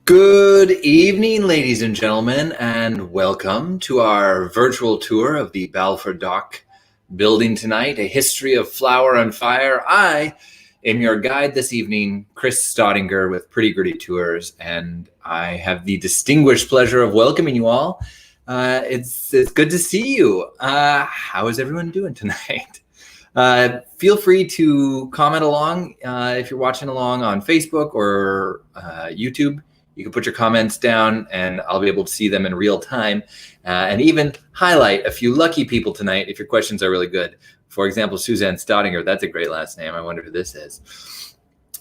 Good evening, ladies and gentlemen, and welcome to our virtual tour of the Belford Dock building tonight, A History of Flower on Fire. I am your guide this evening, Chris Staudinger with Pretty Gritty Tours, and I have the distinguished pleasure of welcoming you all. It's good to see you. How is everyone doing tonight? Feel free to comment along if you're watching along on Facebook or YouTube. You can put your comments down and I'll be able to see them in real time and even highlight a few lucky people tonight if your questions are really good. For example, Suzanne Staudinger, that's a great last name. I wonder who this is.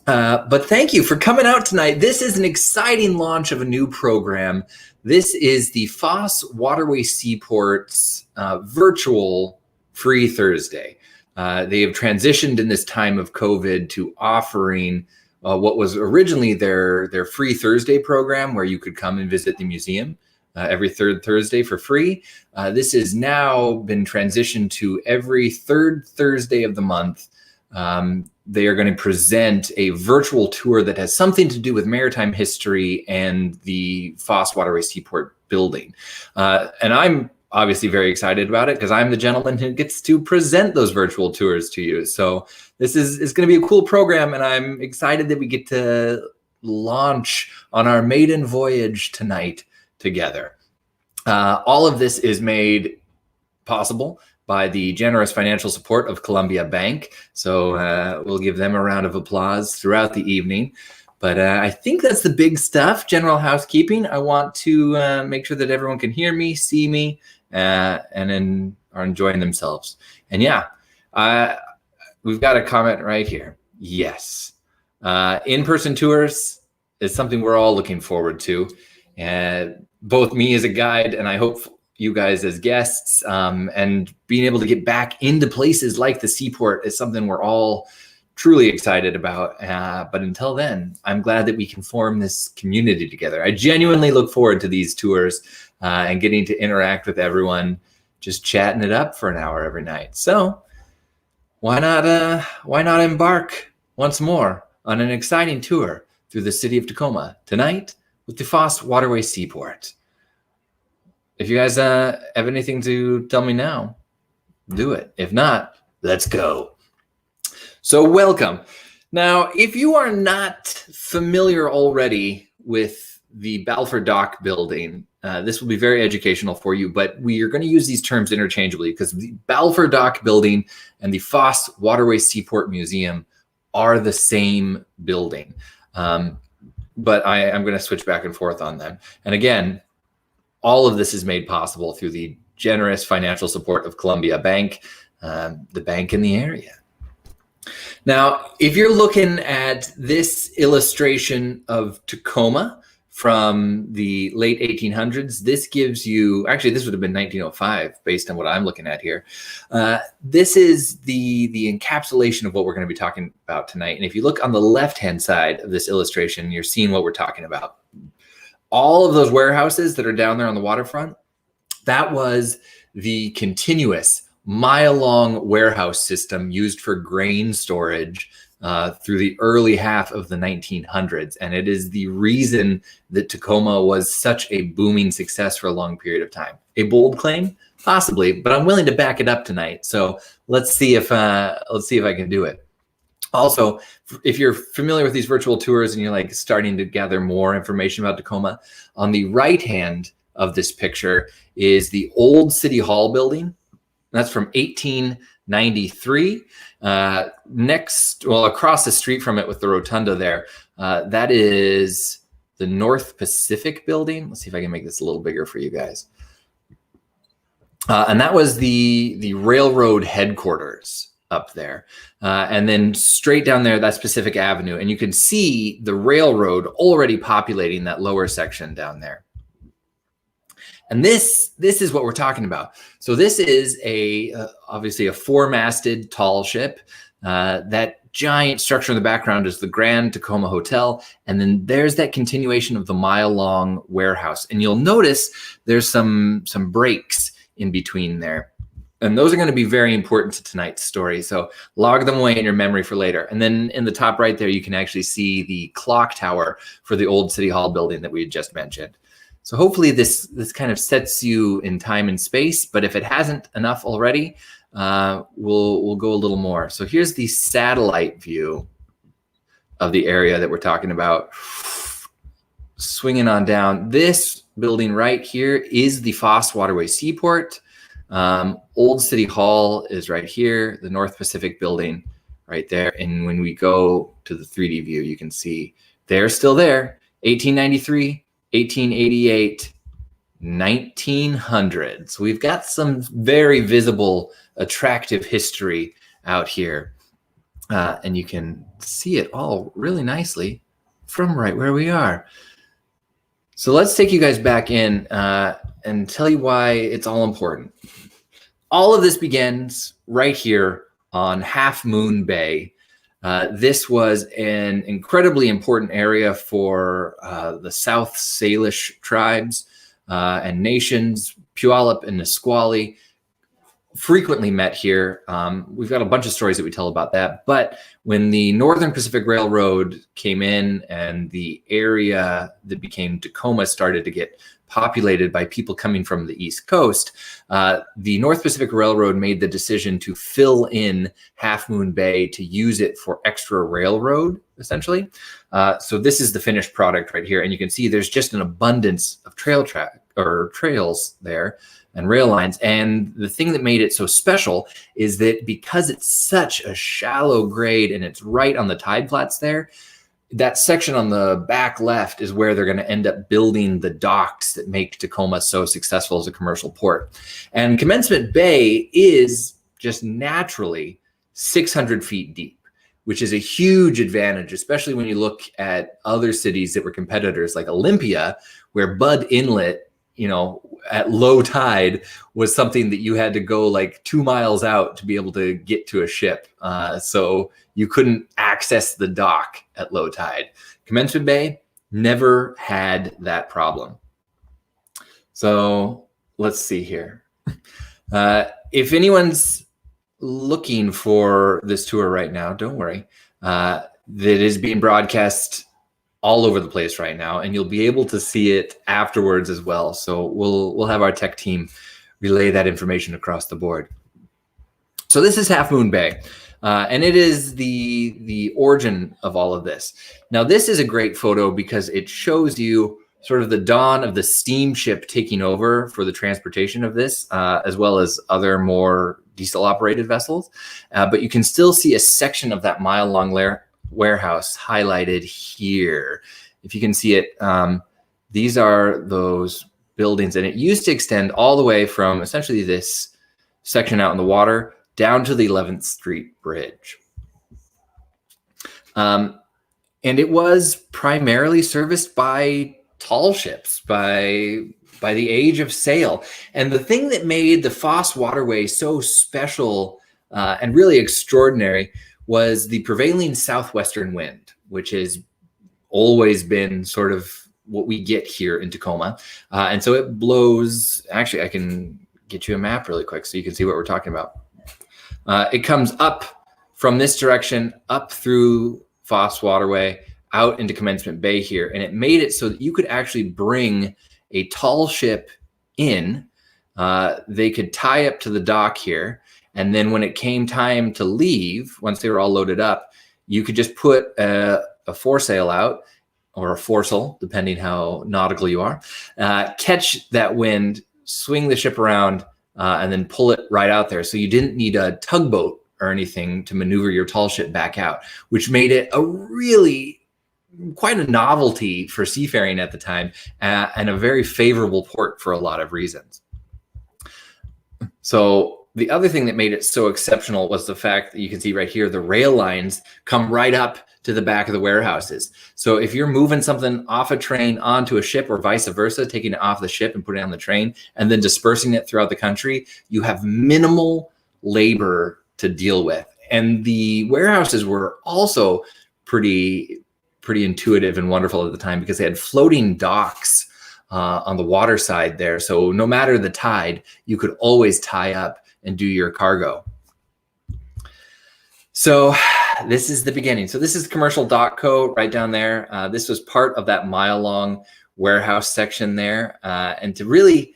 But thank you for coming out tonight. This is an exciting launch of a new program. This is the Foss Waterway Seaport's virtual Free Thursday. They have transitioned in this time of COVID to offering what was originally their Free Thursday program, where you could come and visit the museum every third Thursday for free. This has now been transitioned to every third Thursday of the month. They are going to present a virtual tour that has something to do with maritime history and the Foss Waterway Seaport building. And I'm obviously very excited about it because I'm the gentleman who gets to present those virtual tours to you. So this is going to be a cool program, and I'm excited that we get to launch on our maiden voyage tonight together. All of this is made possible by the generous financial support of Columbia Bank. So we'll give them a round of applause throughout the evening. But I think that's the big stuff. General housekeeping. I want to make sure that everyone can hear me, see me, and then are enjoying themselves. And yeah, we've got a comment right here. Yes. In-person tours is something we're all looking forward to. Both me as a guide and I hope you guys as guests, and being able to get back into places like the seaport is something we're all truly excited about. But until then, I'm glad that we can form this community together. I genuinely look forward to these tours and getting to interact with everyone, just chatting it up for an hour every night. So why not embark once more on an exciting tour through the city of Tacoma tonight with the Foss Waterway Seaport. If you guys have anything to tell me now, do it. If not, let's go. So welcome. Now, if you are not familiar already with the Belford Dock building, this will be very educational for you, but we are going to use these terms interchangeably because the Belford Dock building and the Foss Waterway Seaport Museum are the same building. But I'm going to switch back and forth on them. And again, all of this is made possible through the generous financial support of Columbia Bank, the bank in the area. Now, if you're looking at this illustration of Tacoma from the late 1800s, this gives you, actually this would have been 1905 based on what I'm looking at here. This is the encapsulation of what we're going to be talking about tonight. And if you look on the left-hand side of this illustration, you're seeing what we're talking about. All of those warehouses that are down there on the waterfront, that was the continuous mile-long warehouse system used for grain storage through the early half of the 1900s. And it is the reason that Tacoma was such a booming success for a long period of time. A bold claim? Possibly, but I'm willing to back it up tonight. So let's see if I can do it. Also, if you're familiar with these virtual tours and you're like starting to gather more information about Tacoma, on the right hand of this picture is the old City Hall building. That's from 1893. Across the street from it with the rotunda there, that is the North Pacific building. Let's see if I can make this a little bigger for you guys. And that was the railroad headquarters up there. And then straight down there, that's Pacific Avenue. And you can see the railroad already populating that lower section down there. And this is what we're talking about. So this is obviously a four-masted tall ship. That giant structure in the background is the Grand Tacoma Hotel. And then there's that continuation of the mile-long warehouse. And you'll notice there's some breaks in between there. And those are going to be very important to tonight's story. So log them away in your memory for later. And then in the top right there, you can actually see the clock tower for the old City Hall building that we had just mentioned. So hopefully this kind of sets you in time and space, but if it hasn't enough already, we'll go a little more. So here's the satellite view of the area that we're talking about. Swinging on down, this building right here is the Foss Waterway Seaport. Old City Hall is right here, the North Pacific building right there. And when we go to the 3D view, you can see they're still there. 1893, 1888, 1900. So we've got some very visible, attractive history out here. And you can see it all really nicely from right where we are. So let's take you guys back in and tell you why it's all important. All of this begins right here on Half Moon Bay. This was an incredibly important area for the South Salish tribes and nations. Puyallup and Nisqually frequently met here. We've got a bunch of stories that we tell about that. But when the Northern Pacific Railroad came in and the area that became Tacoma started to get populated by people coming from the East Coast, the North Pacific Railroad made the decision to fill in Half Moon Bay to use it for extra railroad, essentially. So this is the finished product right here. And you can see there's just an abundance of trails there and rail lines. And the thing that made it so special is that because it's such a shallow grade and it's right on the tide flats there, that section on the back left is where they're going to end up building the docks that make Tacoma so successful as a commercial port. And Commencement Bay is just naturally 600 feet deep, which is a huge advantage, especially when you look at other cities that were competitors like Olympia, where Bud Inlet, you know, at low tide was something that you had to go like 2 miles out to be able to get to a ship. So you couldn't access the dock at low tide. Commencement Bay never had that problem. So let's see here. If anyone's looking for this tour right now, don't worry. That is being broadcast all over the place right now, and you'll be able to see it afterwards as well. So we'll have our tech team relay that information across the board. So this is Half Moon Bay, and it is the origin of all of this. Now this is a great photo because it shows you sort of the dawn of the steamship taking over for the transportation of this, as well as other more diesel operated vessels. But you can still see a section of that mile-long warehouse highlighted here. If you can see it, these are those buildings, and it used to extend all the way from essentially this section out in the water down to the 11th Street Bridge. And it was primarily serviced by tall ships, by the age of sail. And the thing that made the Foss Waterway so special and really extraordinary was the prevailing southwestern wind, which has always been sort of what we get here in Tacoma. And so it blows, actually I can get you a map really quick so you can see what we're talking about. It comes up from this direction, up through Foss Waterway, out into Commencement Bay here. And it made it so that you could actually bring a tall ship in. They could tie up to the dock here. And then when it came time to leave, once they were all loaded up, you could just put a foresail out, or a foresail, depending how nautical you are, catch that wind, swing the ship around, and then pull it right out there. So you didn't need a tugboat or anything to maneuver your tall ship back out, which made it a really quite a novelty for seafaring at the time, and a very favorable port for a lot of reasons. So the other thing that made it so exceptional was the fact that you can see right here, the rail lines come right up to the back of the warehouses. So if you're moving something off a train onto a ship or vice versa, taking it off the ship and putting it on the train and then dispersing it throughout the country, you have minimal labor to deal with. And the warehouses were also pretty intuitive and wonderful at the time because they had floating docks on the water side there. So no matter the tide, you could always tie up and do your cargo. So this is the beginning. So this is Commercial Dock Co. right down there. This was part of that mile-long warehouse section there. And to really,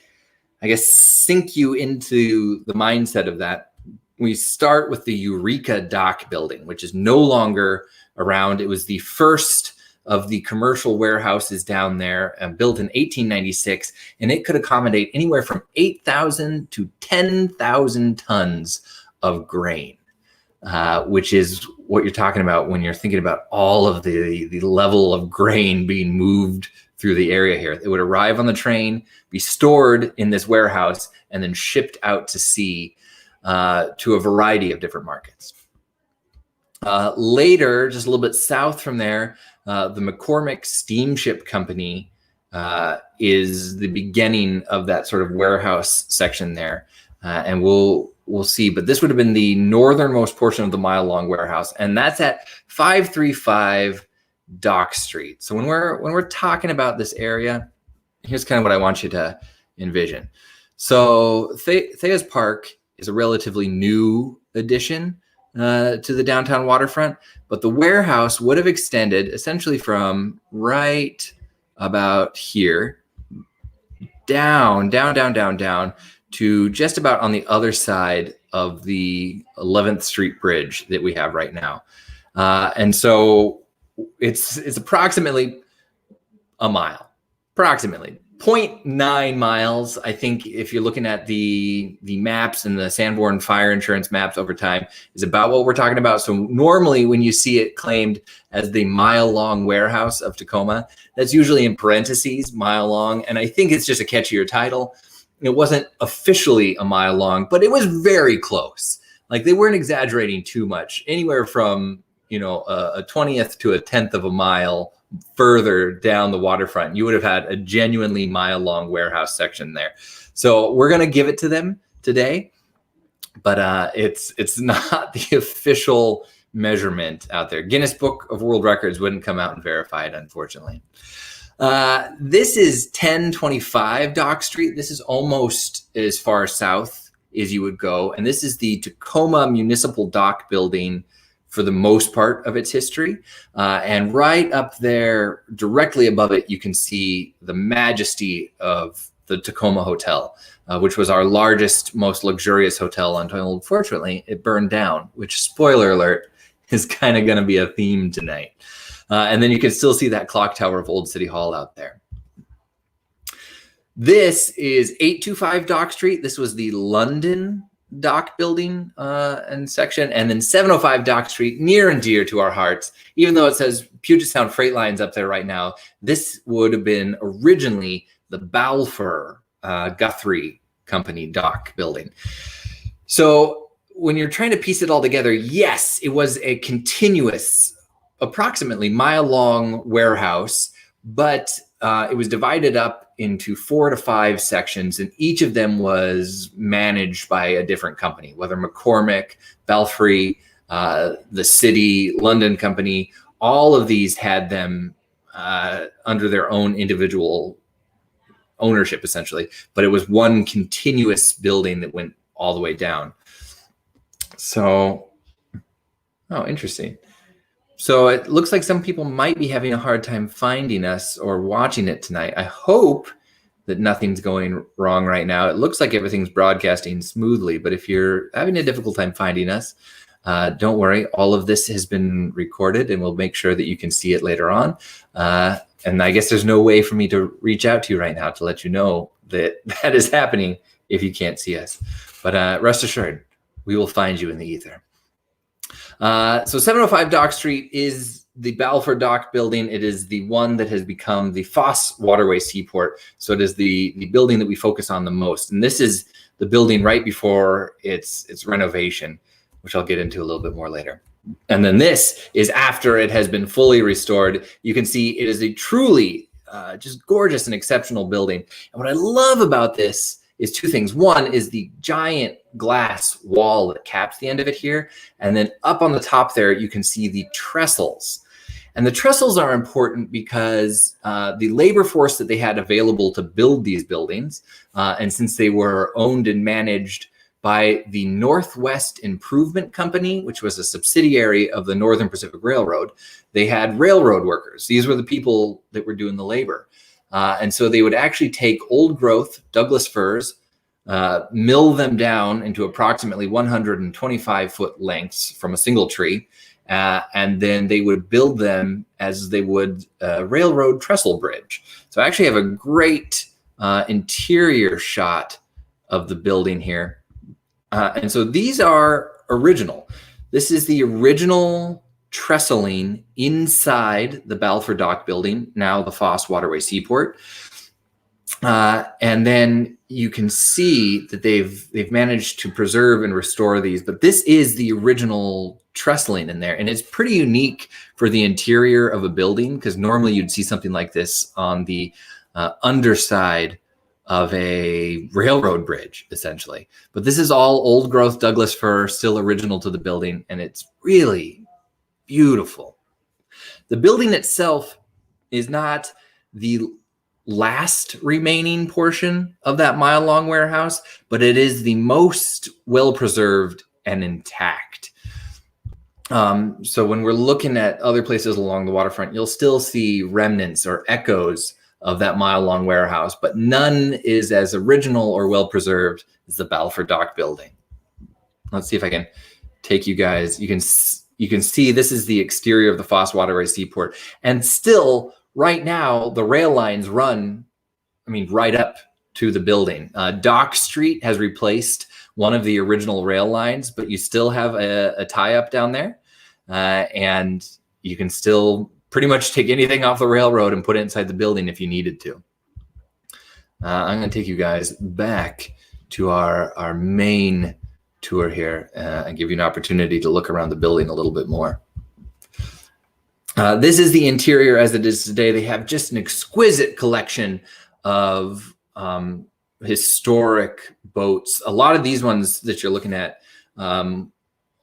I guess, sink you into the mindset of that, we start with the Eureka Dock building, which is no longer around. It was the first of the commercial warehouses down there, built in 1896, and it could accommodate anywhere from 8,000 to 10,000 tons of grain. Which is what you're talking about when you're thinking about all of the level of grain being moved through the area here. It would arrive on the train, be stored in this warehouse, and then shipped out to sea to a variety of different markets. Later, just a little bit south from there, the McCormick Steamship Company is the beginning of that sort of warehouse section there. And we'll see, but this would have been the northernmost portion of the mile-long warehouse, and that's at 535 Dock Street. So when we're talking about this area, here's kind of what I want you to envision. So Thayer's Park is a relatively new addition to the downtown waterfront, but the warehouse would have extended essentially from right about here down to just about on the other side of the 11th Street Bridge that we have right now. And so it's approximately a mile, approximately 0.9 miles. I think if you're looking at the maps and the Sanborn fire insurance maps over time, is about what we're talking about. So normally when you see it claimed as the mile-long warehouse of Tacoma, that's usually in parentheses, mile long. And I think it's just a catchier title. It wasn't officially a mile long, but it was very close. Like they weren't exaggerating too much, anywhere from, a 20th to a 10th of a mile further down the waterfront. You would have had a genuinely mile long warehouse section there. So we're going to give it to them today, but it's not the official measurement out there. Guinness Book of World Records wouldn't come out and verify it, unfortunately. This is 1025 Dock Street. This is almost as far south as you would go. And this is the Tacoma Municipal Dock building for the most part of its history. And right up there, directly above it, you can see the Majesty of the Tacoma Hotel, which was our largest, most luxurious hotel until, unfortunately, it burned down, which, spoiler alert, is kind of going to be a theme tonight. And then you can still see that clock tower of Old City Hall out there. This is 825 Dock Street. This was the London Dock building and section. And then 705 Dock Street, near and dear to our hearts. Even though it says Puget Sound Freight Lines up there right now, this would have been originally the Balfour Guthrie Company Dock building. So when you're trying to piece it all together, yes, it was a continuous, approximately mile-long warehouse, but it was divided up into 4 to 5 sections, and each of them was managed by a different company, whether McCormick, Balfour, the City, London Company. All of these had them under their own individual ownership, essentially, but it was one continuous building that went all the way down. So, oh, interesting. So it looks like some people might be having a hard time finding us or watching it tonight. I hope that nothing's going wrong right now. It looks like everything's broadcasting smoothly, but if you're having a difficult time finding us, don't worry. All of this has been recorded, and we'll make sure that you can see it later on. And I guess there's no way for me to reach out to you right now to let you know that that is happening if you can't see us. But rest assured, we will find you in the ether. So 705 Dock Street is the Belford Dock building. It is the one that has become the Foss Waterway Seaport. So it is the building that we focus on the most. And this is the building right before its renovation, which I'll get into a little bit more later. And then this is after it has been fully restored. You can see it is a truly just gorgeous and exceptional building. And what I love about this is two things. One is the giant glass wall that caps the end of it here. And then up on the top there, you can see the trestles. And the trestles are important because the labor force that they had available to build these buildings, and since they were owned and managed by the Northwest Improvement Company, which was a subsidiary of the Northern Pacific Railroad. They had railroad workers. These were the people that were doing the labor. And so they would actually take old growth Douglas firs, mill them down into approximately 125-foot lengths from a single tree, and then they would build them as they would a railroad trestle bridge. So I actually have a great interior shot of the building here. And so these are original. This is the original trestling inside the Belford Dock building, now the Foss Waterway Seaport. And then you can see that they've managed to preserve and restore these, but this is the original trestling in there. And it's pretty unique for the interior of a building, because normally you'd see something like this on the underside of a railroad bridge, essentially. But this is all old growth Douglas fir, still original to the building, and it's really beautiful. The building itself is not the last remaining portion of that mile-long warehouse, but it is the most well-preserved and intact. So when we're looking at other places along the waterfront, you'll still see remnants or echoes of that mile-long warehouse, but none is as original or well-preserved as the Belford Dock building. Let's see if I can take you guys. You can see this is the exterior of the Foss Waterway Seaport, and still right now the rail lines run, right up to the building. Dock Street has replaced one of the original rail lines, but you still have a tie-up down there, and you can still pretty much take anything off the railroad and put it inside the building if you needed to. I'm going to take you guys back to our main tour here and give you an opportunity to look around the building a little bit more. This is the interior as it is today. They have just an exquisite collection of historic boats. A lot of these ones that you're looking at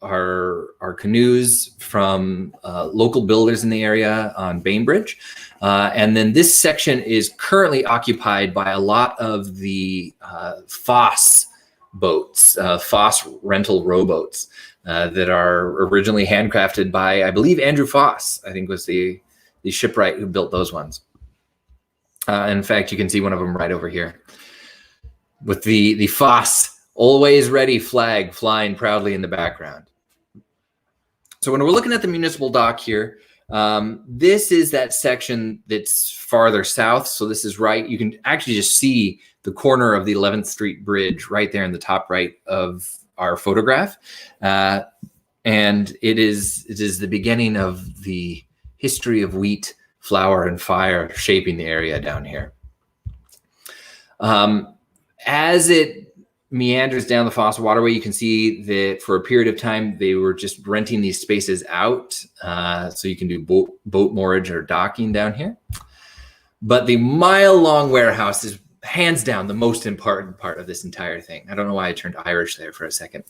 are canoes from local builders in the area on Bainbridge. And then this section is currently occupied by a lot of the Foss boats, Foss rental rowboats that are originally handcrafted by, I believe, Andrew Foss, I think was the shipwright who built those ones. In fact, you can see one of them right over here with the Foss always ready flag flying proudly in the background. So when we're looking at the municipal dock here, this is that section that's farther south. So this is right. You can actually just see the corner of the 11th Street Bridge right there in the top right of our photograph. And it is the beginning of the history of wheat, flour, and fire shaping the area down here. As it meanders down the Foss Waterway, you can see that for a period of time, they were just renting these spaces out. So you can do boat moorage or docking down here. But the mile-long warehouse is hands down the most important part of this entire thing. I don't know why I turned Irish there for a second.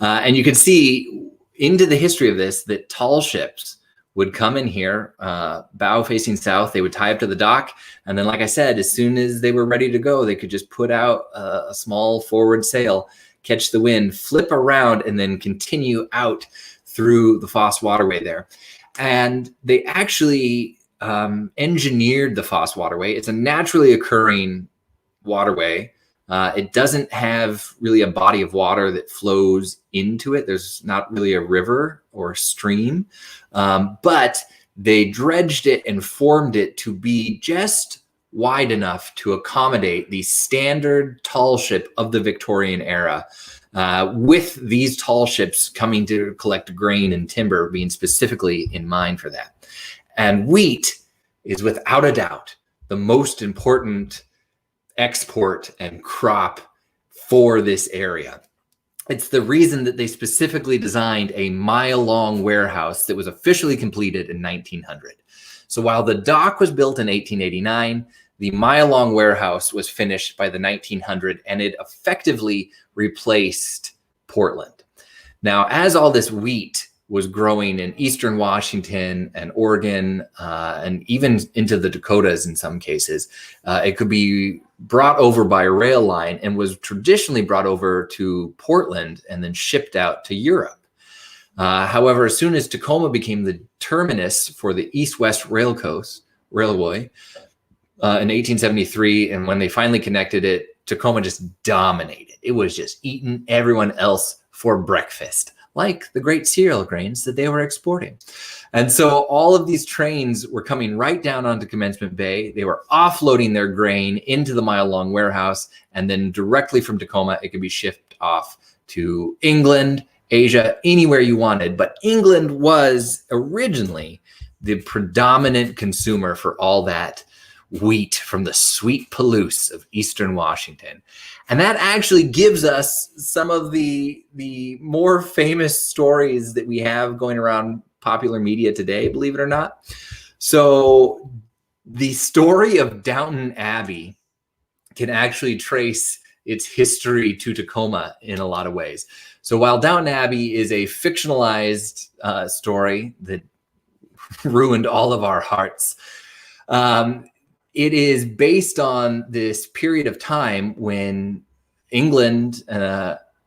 And you can see into the history of this that tall ships would come in here, bow facing south. They would tie up to the dock. And then, like I said, as soon as they were ready to go, they could just put out a small forward sail, catch the wind, flip around, and then continue out through the Foss Waterway there. And they actually engineered the Foss Waterway. It's a naturally occurring waterway. It doesn't have really a body of water that flows into it. There's not really a river or a stream, but they dredged it and formed it to be just wide enough to accommodate the standard tall ship of the Victorian era, with these tall ships coming to collect grain and timber being specifically in mind for that. And wheat is without a doubt the most important export and crop for this area. It's the reason that they specifically designed a mile-long warehouse that was officially completed in 1900. So while the dock was built in 1889, the mile-long warehouse was finished by the 1900, and it effectively replaced Portland. Now, as all this wheat was growing in eastern Washington and Oregon, and even into the Dakotas in some cases. It could be brought over by rail line and was traditionally brought over to Portland and then shipped out to Europe. However, as soon as Tacoma became the terminus for the East-West Railway in 1873, and when they finally connected it, Tacoma just dominated. It was just eating everyone else for breakfast, like the great cereal grains that they were exporting. And so all of these trains were coming right down onto Commencement Bay. They were offloading their grain into the mile-long warehouse, and then directly from Tacoma, it could be shipped off to England, Asia, anywhere you wanted. But England was originally the predominant consumer for all that wheat from the sweet Palouse of eastern Washington. And that actually gives us some of the more famous stories that we have going around popular media today, believe it or not. So the story of Downton Abbey can actually trace its history to Tacoma in a lot of ways. So while Downton Abbey is a fictionalized story that ruined all of our hearts, it is based on this period of time when England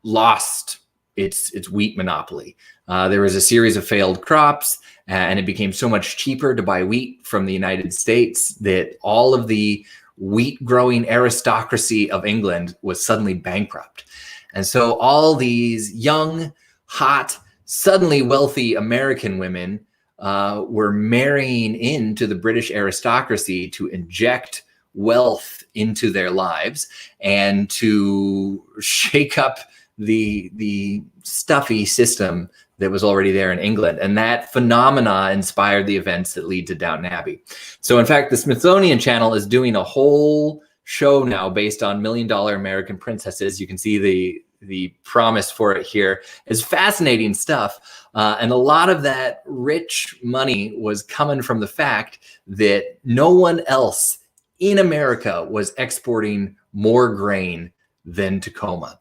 lost its wheat monopoly. There was a series of failed crops, and it became so much cheaper to buy wheat from the United States that all of the wheat growing aristocracy of England was suddenly bankrupt. And so all these young, hot, suddenly wealthy American women were marrying into the British aristocracy to inject wealth into their lives and to shake up the stuffy system that was already there in England. And that phenomena inspired the events that lead to Downton Abbey. So in fact, the Smithsonian Channel is doing a whole show now based on $1 Million American Princesses. You can see the promise for it here. It's fascinating stuff. And a lot of that rich money was coming from the fact that no one else in America was exporting more grain than Tacoma.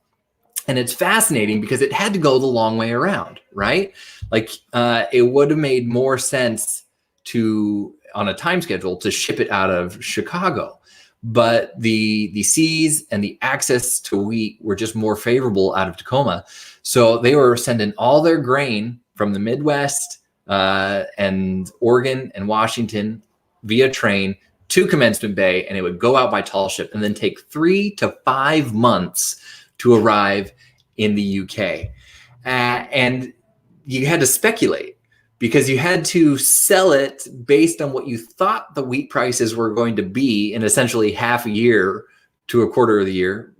And it's fascinating because it had to go the long way around, right? Like it would have made more sense on a time schedule, to ship it out of Chicago. But the seas and the access to wheat were just more favorable out of Tacoma. So they were sending all their grain from the Midwest and Oregon and Washington via train to Commencement Bay, and it would go out by tall ship and then take 3 to 5 months to arrive in the UK. And you had to speculate, because you had to sell it based on what you thought the wheat prices were going to be in essentially half a year to a quarter of the year,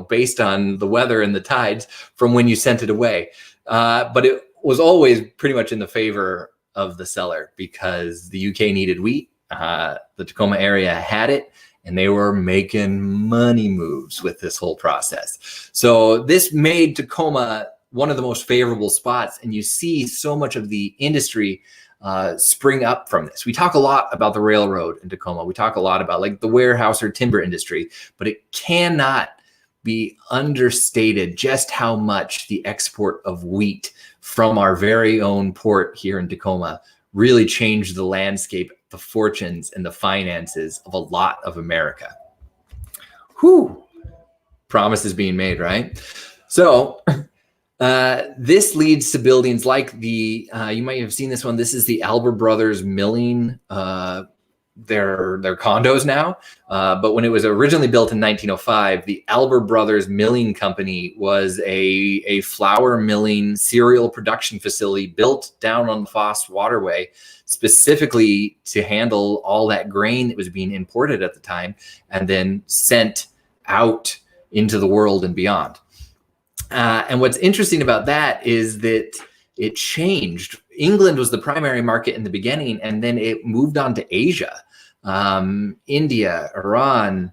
based on the weather and the tides from when you sent it away. But it was always pretty much in the favor of the seller, because the UK needed wheat. The Tacoma area had it, and they were making money moves with this whole process. So this made Tacoma one of the most favorable spots, and you see so much of the industry spring up from this. We talk a lot about the railroad in Tacoma. We talk a lot about like the warehouse or timber industry, but it cannot be understated just how much the export of wheat from our very own port here in Tacoma really changed the landscape, the fortunes, and the finances of a lot of America. Whew. Promises being made, right? So this leads to buildings like you might have seen this one. This is the Albert Brothers Milling, their condos now. But when it was originally built in 1905, the Albert Brothers Milling Company was a flour milling cereal production facility built down on the Foss Waterway, specifically to handle all that grain that was being imported at the time and then sent out into the world and beyond. And what's interesting about that is that it changed. England was the primary market in the beginning, and then it moved on to Asia. India, Iran,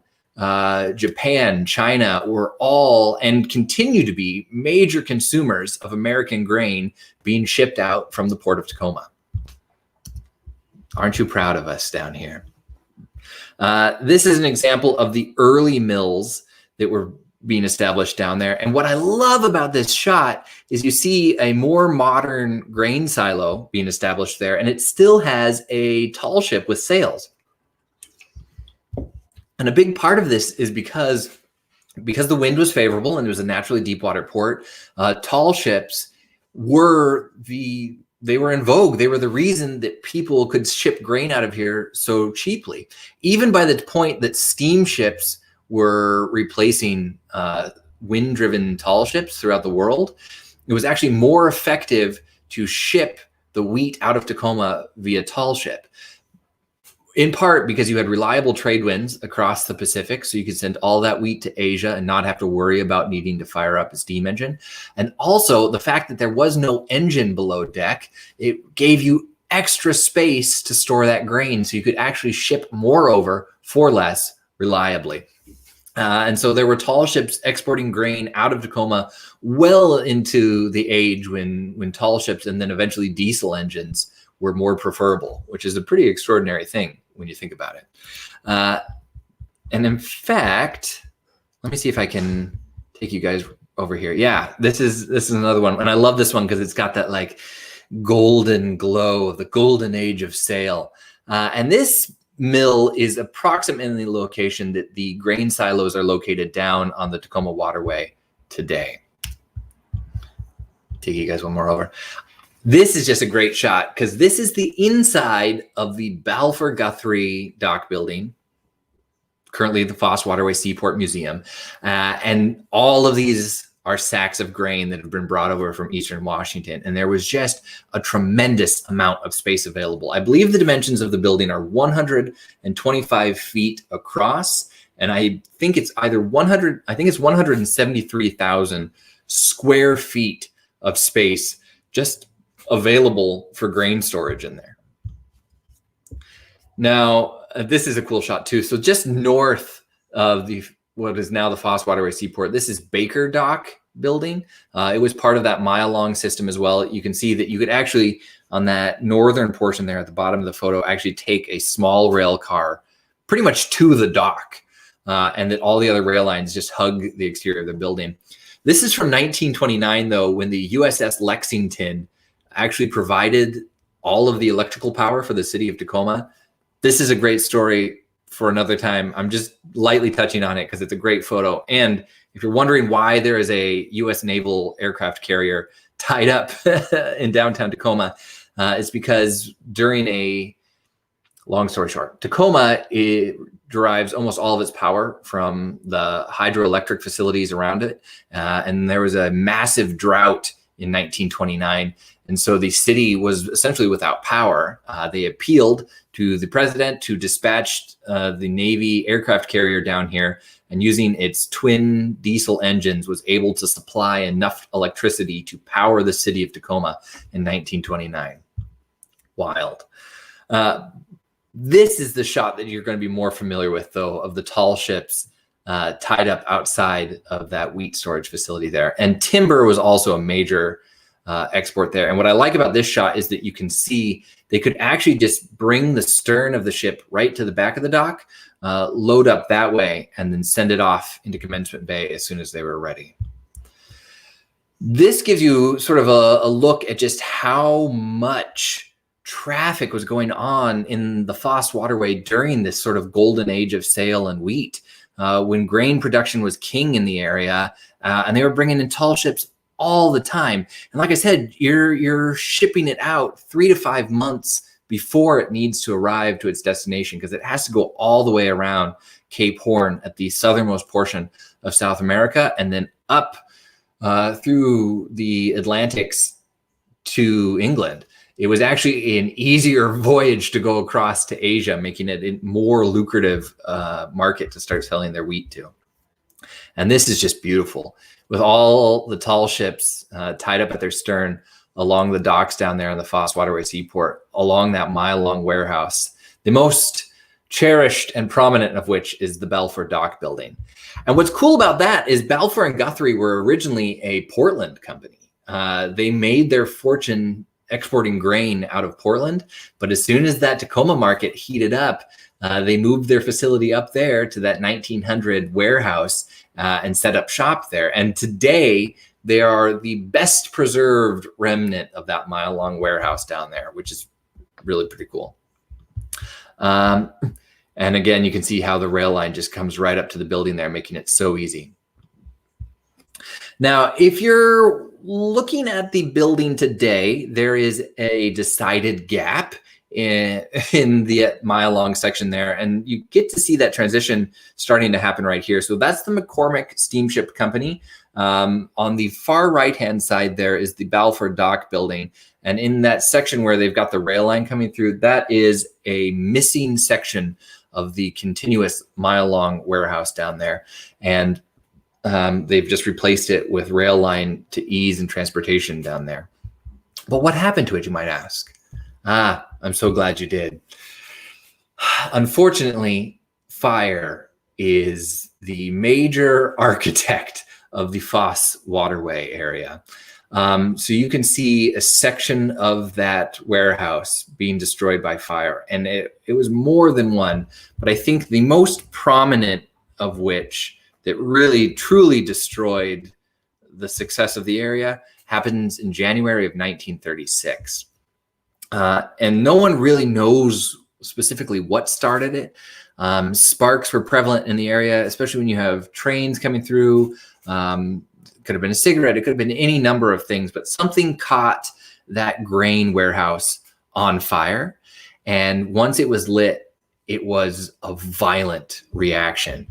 Japan, China were all, and continue to be, major consumers of American grain being shipped out from the port of Tacoma. Aren't you proud of us down here? This is an example of the early mills that were being established down there. And what I love about this shot is you see a more modern grain silo being established there, and it still has a tall ship with sails. And a big part of this is because the wind was favorable and it was a naturally deep water port. Tall ships were in vogue. They were the reason that people could ship grain out of here so cheaply. Even by the point that steamships were replacing wind-driven tall ships throughout the world, it was actually more effective to ship the wheat out of Tacoma via tall ship. In part because you had reliable trade winds across the Pacific, so you could send all that wheat to Asia and not have to worry about needing to fire up a steam engine. And also the fact that there was no engine below deck, it gave you extra space to store that grain, so you could actually ship more over for less reliably. And so there were tall ships exporting grain out of Tacoma well into the age when tall ships and then eventually diesel engines were more preferable, which is a pretty extraordinary thing when you think about it. And in fact, let me see if I can take you guys over here. Yeah, this is another one. And I love this one because it's got that like golden glow, the golden age of sail. And this mill is approximately the location that the grain silos are located down on the Tacoma Waterway today. Take you guys one more over. This is just a great shot because this is the inside of the Balfour Guthrie Dock building, currently the Foss Waterway Seaport Museum. And all of these are sacks of grain that have been brought over from Eastern Washington. And there was just a tremendous amount of space available. I believe the dimensions of the building are 125 feet across. And I think it's either 173,000 square feet of space just available for grain storage in there. Now, this is a cool shot too. So just north of what is now the Foss Waterway Seaport, this is Baker Dock building. It was part of that mile-long system as well. You can see that you could actually, on that northern portion there at the bottom of the photo, actually take a small rail car pretty much to the dock, and that all the other rail lines just hug the exterior of the building. This is from 1929, though, when the USS Lexington actually provided all of the electrical power for the city of Tacoma. This is a great story for another time. I'm just lightly touching on it because it's a great photo. And if you're wondering why there is a U.S. naval aircraft carrier tied up in downtown Tacoma, it's because long story short, Tacoma, it derives almost all of its power from the hydroelectric facilities around it. And there was a massive drought in 1929. And so the city was essentially without power. They appealed to the president to dispatch the Navy aircraft carrier down here, and using its twin diesel engines was able to supply enough electricity to power the city of Tacoma in 1929. Wild. This is the shot that you're going to be more familiar with, though, of the tall ships tied up outside of that wheat storage facility there. And timber was also a major export there. And what I like about this shot is that you can see they could actually just bring the stern of the ship right to the back of the dock, load up that way, and then send it off into Commencement Bay as soon as they were ready. This gives you sort of a look at just how much traffic was going on in the Foss Waterway during this sort of golden age of sail and wheat, when grain production was king in the area, and they were bringing in tall ships all the time. And like I said, you're shipping it out 3 to 5 months before it needs to arrive to its destination, because it has to go all the way around Cape Horn at the southernmost portion of South America, and then up through the Atlantics to England. It was actually an easier voyage to go across to Asia, making it a more lucrative market to start selling their wheat to. And this is just beautiful, with all the tall ships tied up at their stern along the docks down there in the Foss Waterway Seaport, along that mile-long warehouse, the most cherished and prominent of which is the Belford Dock building. And what's cool about that is Balfour and Guthrie were originally a Portland company. They made their fortune exporting grain out of Portland, but as soon as that Tacoma market heated up, They moved their facility up there to that 1900 warehouse and set up shop there. And today, they are the best preserved remnant of that mile-long warehouse down there, which is really pretty cool. And again, you can see how the rail line just comes right up to the building there, making it so easy. Now, if you're looking at the building today, there is a decided gap in the mile-long section there, and you get to see that transition starting to happen right here. So that's the McCormick Steamship Company. On the far right-hand side there is the Belford Dock building, and in that section where they've got the rail line coming through, that is a missing section of the continuous mile-long warehouse down there, and they've just replaced it with rail line to ease and transportation down there. But what happened to it, you might ask? I'm so glad you did. Unfortunately, fire is the major architect of the Foss Waterway area. So you can see a section of that warehouse being destroyed by fire. And it was more than one, but I think the most prominent of which that really truly destroyed the success of the area happens in January of 1936. And no one really knows specifically what started it. Sparks were prevalent in the area, especially when you have trains coming through. Could have been a cigarette, it could have been any number of things, but something caught that grain warehouse on fire. And once it was lit, it was a violent reaction.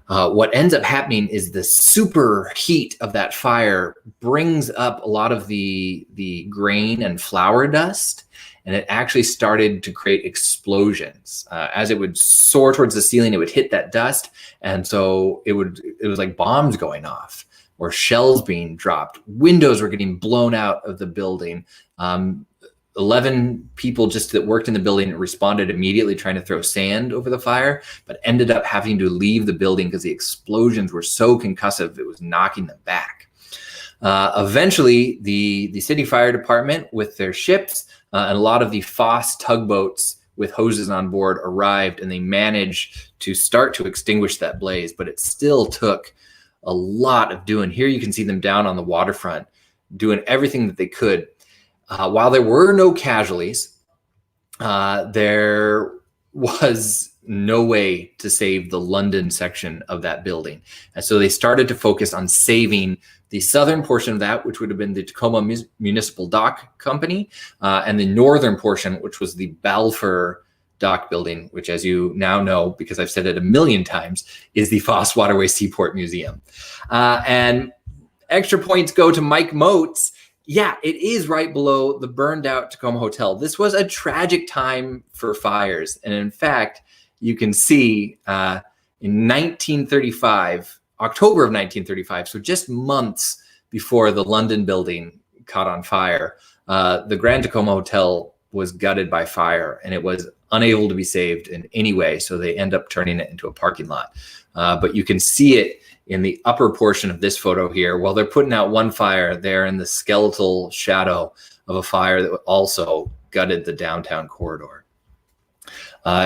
What ends up happening is the super heat of that fire brings up a lot of the grain and flour dust, and it actually started to create explosions. As it would soar towards the ceiling, it would hit that dust, and so it was like bombs going off or shells being dropped. Windows were getting blown out of the building. 11 people just that worked in the building responded immediately trying to throw sand over the fire, but ended up having to leave the building because the explosions were so concussive, it was knocking them back. Eventually, the city fire department with their ships and a lot of the Foss tugboats with hoses on board arrived, and they managed to start to extinguish that blaze, but it still took a lot of doing. Here you can see them down on the waterfront doing everything that they could. While there were no casualties, there was no way to save the London section of that building. And so they started to focus on saving the southern portion of that, which would have been the Tacoma Municipal Dock Company, and the northern portion, which was the Balfour Dock building, which, as you now know, because I've said it a million times, is the Foss Waterway Seaport Museum. And extra points go to Mike Motes. Yeah, it is right below the burned out Tacoma Hotel. This was a tragic time for fires. And in fact, you can see in 1935, October of 1935, so just months before the London building caught on fire, the Grand Tacoma Hotel was gutted by fire, and it was unable to be saved in any way. So they end up turning it into a parking lot. But you can see it in the upper portion of this photo here. While they're putting out one fire, they're in the skeletal shadow of a fire that also gutted the downtown corridor.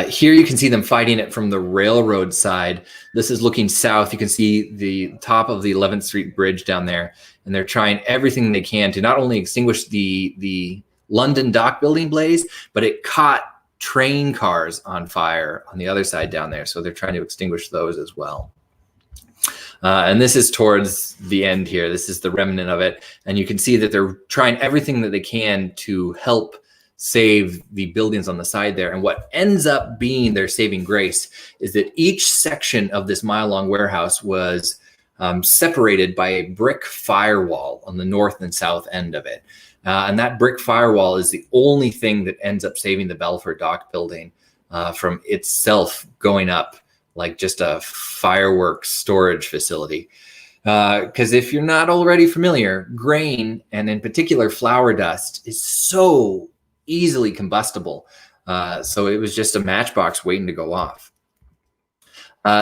Here you can see them fighting it from the railroad side. This is looking south. You can see the top of the 11th Street Bridge down there, and they're trying everything they can to not only extinguish the London Dock building blaze, but it caught train cars on fire on the other side down there. So they're trying to extinguish those as well. And this is towards the end here. This is the remnant of it. And you can see that they're trying everything that they can to help save the buildings on the side there. And what ends up being their saving grace is that each section of this mile-long warehouse was separated by a brick firewall on the north and south end of it. And that brick firewall is the only thing that ends up saving the Belford Dock building from itself going up like just a fireworks storage facility. Because if you're not already familiar, grain, and in particular flour dust, is so easily combustible. So it was just a matchbox waiting to go off.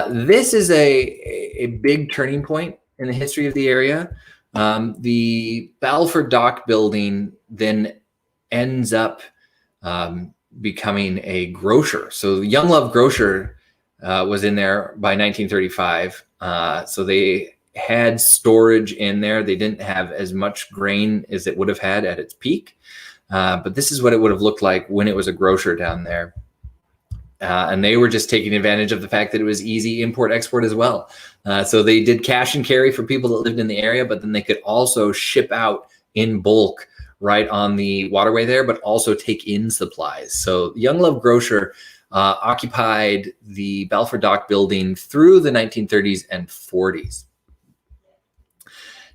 This is a big turning point in the history of the area. The Belford Dock building then ends up becoming a grocer. So Young Love Grocer was in there by 1935. So they had storage in there. They didn't have as much grain as it would have had at its peak. But this is what it would have looked like when it was a grocer down there. And they were just taking advantage of the fact that it was easy import export as well. So they did cash and carry for people that lived in the area, but then they could also ship out in bulk right on the waterway there, but also take in supplies. So Young Love Grocer occupied the Belford Dock building through the 1930s and 40s.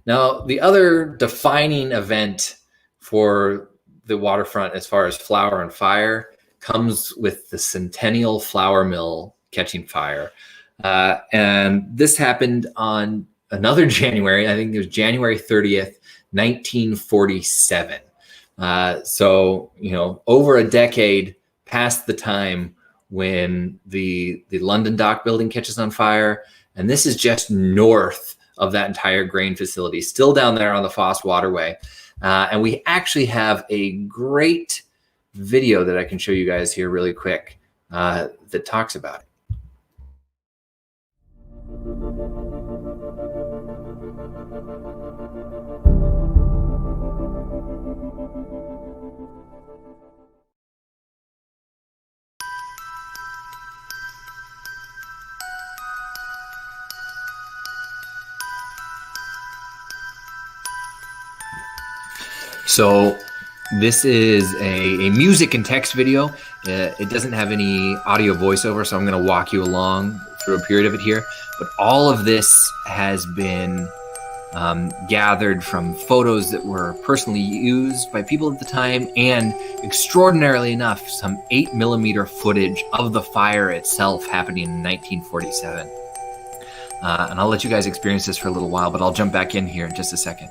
Now, the other defining event for the waterfront as far as flour and fire comes with the Centennial flour mill catching fire. And this happened on another January, I think it was January 30th, 1947. So, over a decade past the time when the London Dock building catches on fire. And this is just north of that entire grain facility, still down there on the Foss Waterway. And we actually have a great video that I can show you guys here really quick that talks about it. So this is a music and text video. It doesn't have any audio voiceover, so I'm going to walk you along through a period of it here. But all of this has been gathered from photos that were personally used by people at the time, and extraordinarily enough, some 8mm footage of the fire itself happening in 1947. And I'll let you guys experience this for a little while, but I'll jump back in here in just a second.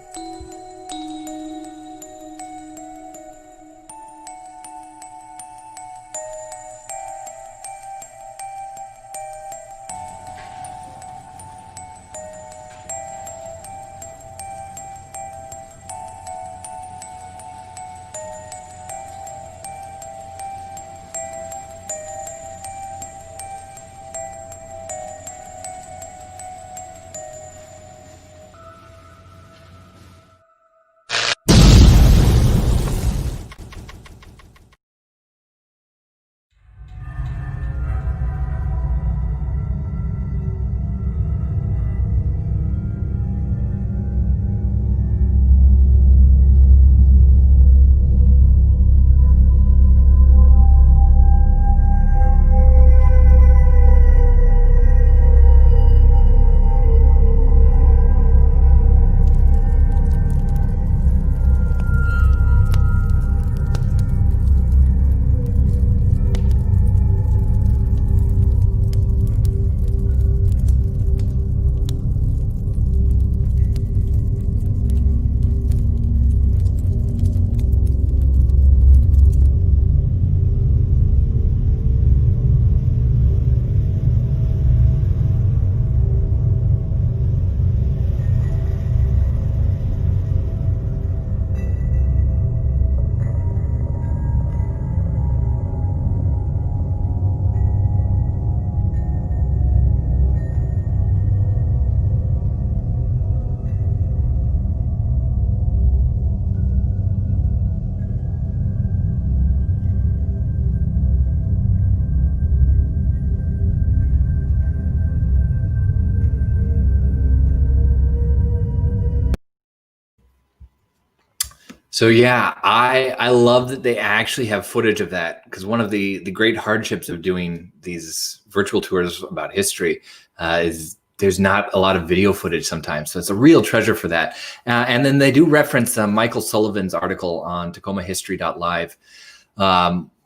So yeah, I love that they actually have footage of that, because one of the great hardships of doing these virtual tours about history is there's not a lot of video footage sometimes. So it's a real treasure for that. And then they do reference Michael Sullivan's article on tacomahistory.live,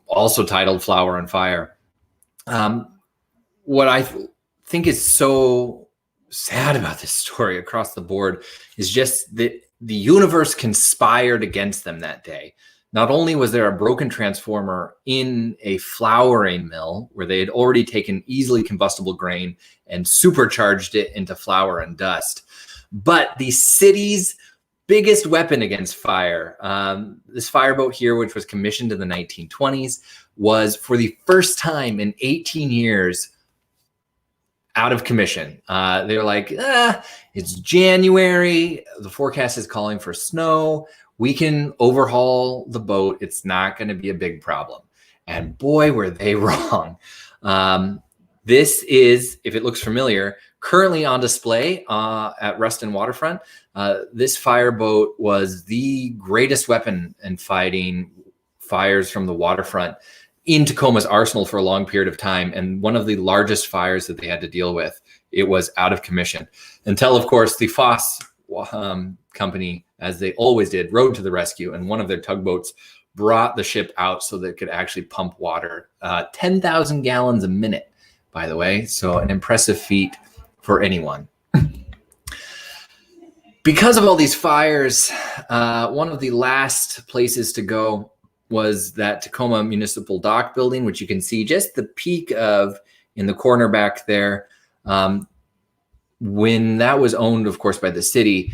also titled Flower and Fire. What I think is so sad about this story across the board is just that the universe conspired against them that day. Not only was there a broken transformer in a flouring mill where they had already taken easily combustible grain and supercharged it into flour and dust, but the city's biggest weapon against fire, this fireboat here, which was commissioned in the 1920s, was, for the first time in 18 years, out of commission. They were like, it's January. The forecast is calling for snow. We can overhaul the boat. It's not going to be a big problem. And boy, were they wrong. This is, if it looks familiar, currently on display at Ruston Waterfront. This fireboat was the greatest weapon in fighting fires from the waterfront in Tacoma's arsenal for a long period of time, and one of the largest fires that they had to deal with. It was out of commission until, of course, the Foss company, as they always did, rode to the rescue, and one of their tugboats brought the ship out so that it could actually pump water, 10,000 gallons a minute, by the way. So an impressive feat for anyone. Because of all these fires, one of the last places to go was that Tacoma Municipal Dock building, which you can see just the peak of in the corner back there. When that was owned, of course, by the city,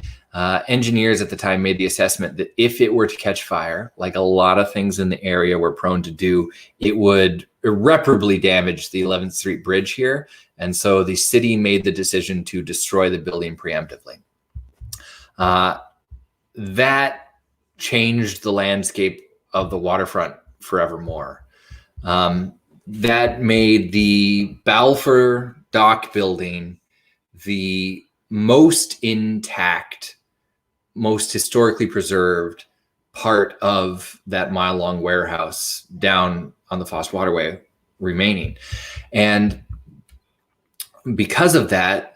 engineers at the time made the assessment that if it were to catch fire, like a lot of things in the area were prone to do, it would irreparably damage the 11th Street Bridge here. And so the city made the decision to destroy the building preemptively. That changed the landscape of the waterfront forevermore. That made the Belford Dock building the most intact, most historically preserved part of that mile-long warehouse down on the Foss Waterway remaining. And because of that,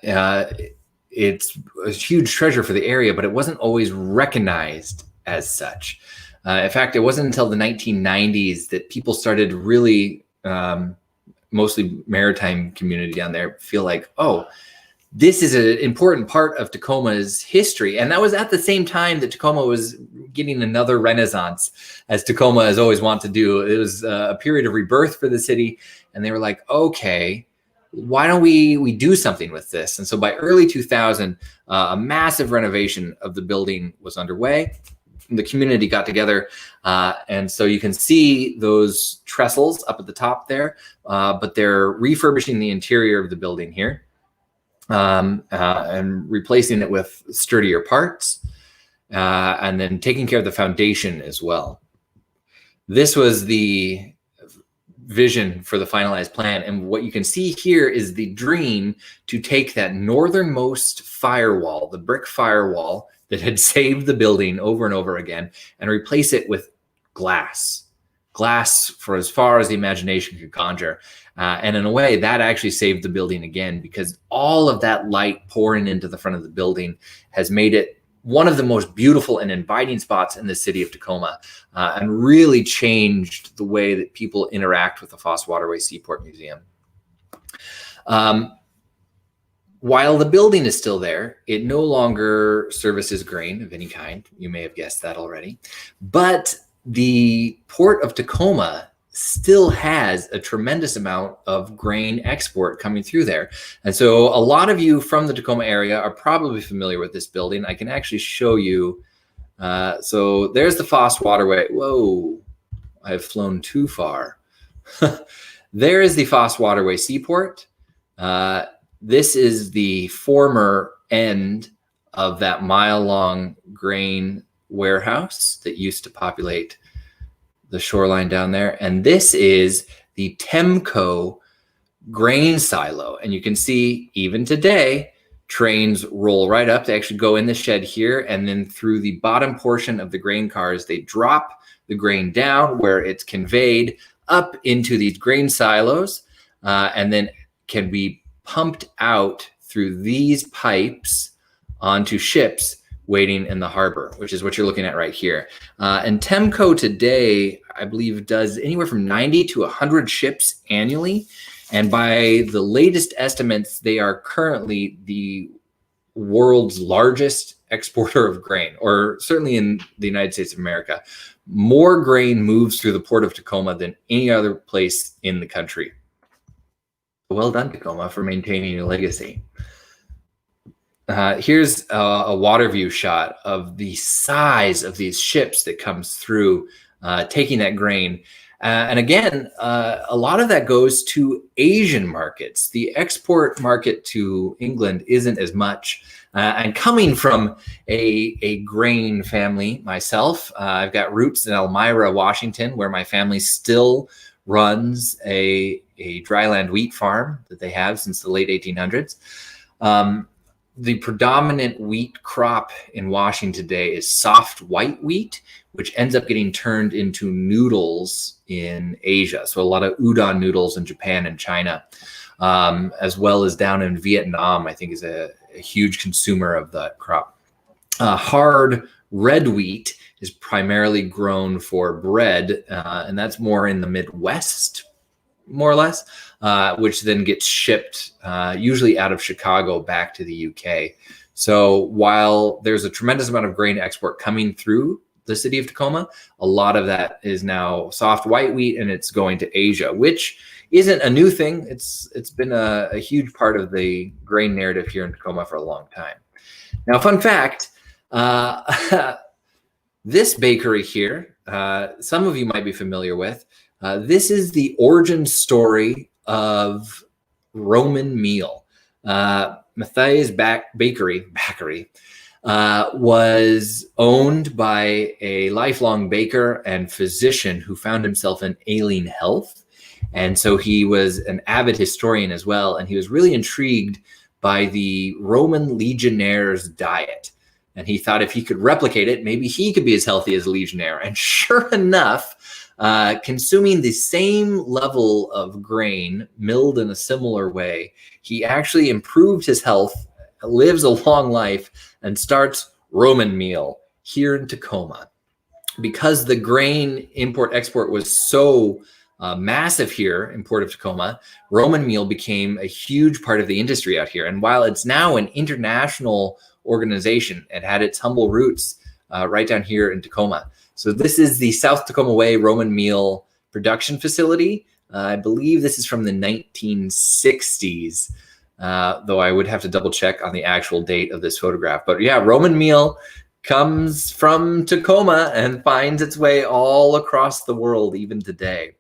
it's a huge treasure for the area, but it wasn't always recognized as such. In fact, it wasn't until the 1990s that people started really, mostly maritime community down there, feel like, oh, this is an important part of Tacoma's history. And that was at the same time that Tacoma was getting another renaissance, as Tacoma has always wanted to do. It was a period of rebirth for the city. And they were like, okay, why don't we do something with this? And so by early 2000, a massive renovation of the building was underway. The community got together, and so you can see those trestles up at the top there, but they're refurbishing the interior of the building here and replacing it with sturdier parts, and then taking care of the foundation as well. This was the vision for the finalized plan, and what you can see here is the dream to take that northernmost firewall, the brick firewall that had saved the building over and over again, and replace it with glass for as far as the imagination could conjure. And in a way, that actually saved the building again, because all of that light pouring into the front of the building has made it one of the most beautiful and inviting spots in the city of Tacoma, and really changed the way that people interact with the Foss Waterway Seaport Museum. While the building is still there, it no longer services grain of any kind. You may have guessed that already. But the port of Tacoma still has a tremendous amount of grain export coming through there. And so a lot of you from the Tacoma area are probably familiar with this building. I can actually show you. So there's the Foss Waterway. Whoa, I've flown too far. There is the Foss Waterway Seaport. This is the former end of that mile-long grain warehouse that used to populate the shoreline down there. And this is the Temco grain silo. And you can see even today, trains roll right up. They actually go in the shed here, and then through the bottom portion of the grain cars, they drop the grain down where it's conveyed up into these grain silos, and then can be pumped out through these pipes onto ships waiting in the harbor, which is what you're looking at right here. And Temco today, I believe, does anywhere from 90 to 100 ships annually. And by the latest estimates, they are currently the world's largest exporter of grain, or certainly in the United States of America. More grain moves through the port of Tacoma than any other place in the country. Well done, Tacoma, for maintaining your legacy. Here's a water view shot of the size of these ships that comes through, taking that grain. And again, a lot of that goes to Asian markets. The export market to England isn't as much. And coming from a grain family myself, I've got roots in Elmira, Washington, where my family still runs a dryland wheat farm that they have since the late 1800s. The predominant wheat crop in Washington today is soft white wheat, which ends up getting turned into noodles in Asia. So a lot of udon noodles in Japan and China, as well as down in Vietnam, I think is a huge consumer of that crop. Hard red wheat is primarily grown for bread, and that's more in the Midwest, more or less, which then gets shipped usually out of Chicago back to the UK. So while there's a tremendous amount of grain export coming through the city of Tacoma, a lot of that is now soft white wheat, and it's going to Asia, which isn't a new thing. It's been a huge part of the grain narrative here in Tacoma for a long time. Now, fun fact, this bakery here, some of you might be familiar with. This is the origin story of Roman meal. Matthias Bakery was owned by a lifelong baker and physician who found himself in ailing health. And so he was an avid historian as well. And he was really intrigued by the Roman legionnaires' diet. And he thought if he could replicate it, maybe he could be as healthy as a legionnaire. And sure enough, consuming the same level of grain milled in a similar way, he actually improved his health, lives a long life, and starts Roman meal here in Tacoma. Because the grain import-export was so massive here in Port of Tacoma, Roman meal became a huge part of the industry out here. And while it's now an international organization, it had its humble roots right down here in Tacoma. So this is the South Tacoma Way Roman meal production facility. I believe this is from the 1960s, though I would have to double check on the actual date of this photograph. But yeah, Roman meal comes from Tacoma and finds its way all across the world even today.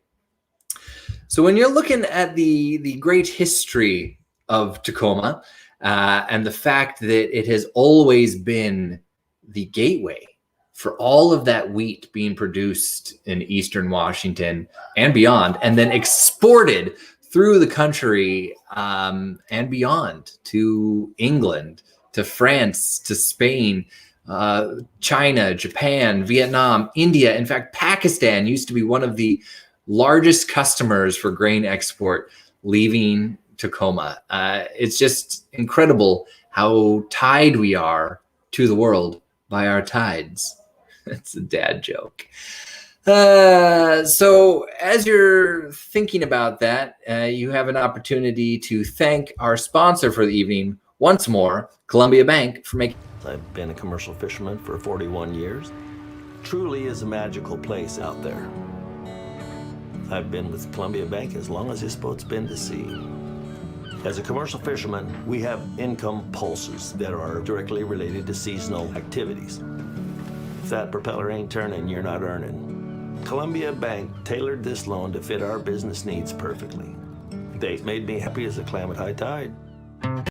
So when you're looking at the great history of Tacoma and the fact that it has always been the gateway for all of that wheat being produced in Eastern Washington and beyond, and then exported through the country and beyond to England, to France, to Spain, China, Japan, Vietnam, India. In fact, Pakistan used to be one of the largest customers for grain export leaving Tacoma. It's just incredible how tied we are to the world by our tides. It's a dad joke. So as you're thinking about that, you have an opportunity to thank our sponsor for the evening once more, Columbia Bank, for making. I've been a commercial fisherman for 41 years. Truly is a magical place out there. I've been with Columbia Bank as long as this boat's been to sea. As a commercial fisherman, we have income pulses that are directly related to seasonal activities. If that propeller ain't turning, you're not earning. Columbia Bank tailored this loan to fit our business needs perfectly. They made me happy as a clam at high tide. I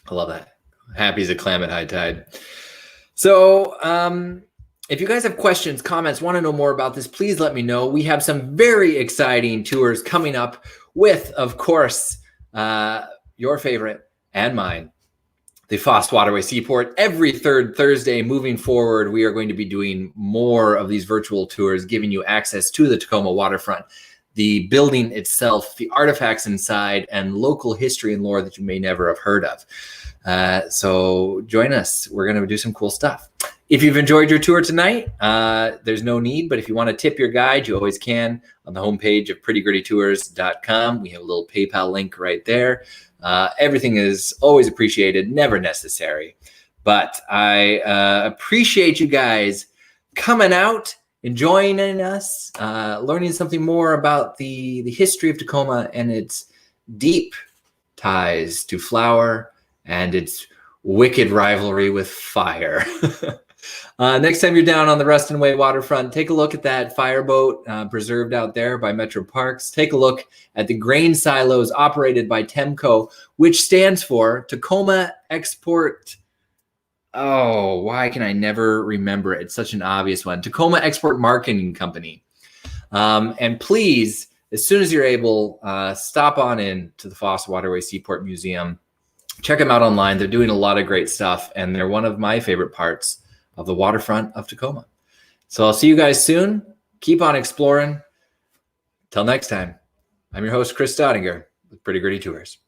love that. Happy as a clam at high tide. So if you guys have questions, comments, want to know more about this, please let me know. We have some very exciting tours coming up with, of course, your favorite and mine, the Foss Waterway Seaport. Every third Thursday moving forward, we are going to be doing more of these virtual tours, giving you access to the Tacoma waterfront, the building itself, the artifacts inside, and local history and lore that you may never have heard of. So join us. We're going to do some cool stuff. If you've enjoyed your tour tonight, there's no need, but if you want to tip your guide, you always can on the homepage of prettygrittytours.com. We have a little PayPal link right there. Everything is always appreciated, never necessary. But I appreciate you guys coming out, enjoying us, learning something more about the history of Tacoma and its deep ties to flour and its wicked rivalry with fire. Next time you're down on the Ruston Way waterfront, take a look at that fireboat preserved out there by Metro Parks. Take a look at the grain silos operated by Temco, which stands for Tacoma Export. Oh, why can I never remember it? It's such an obvious one. Tacoma Export Marketing Company. And please, as soon as you're able, stop on in to the Foss Waterway Seaport Museum. Check them out online. They're doing a lot of great stuff, and they're one of my favorite parts of the waterfront of Tacoma. So I'll see you guys soon. Keep on exploring. Till next time, I'm your host, Chris Staudinger with Pretty Gritty Tours.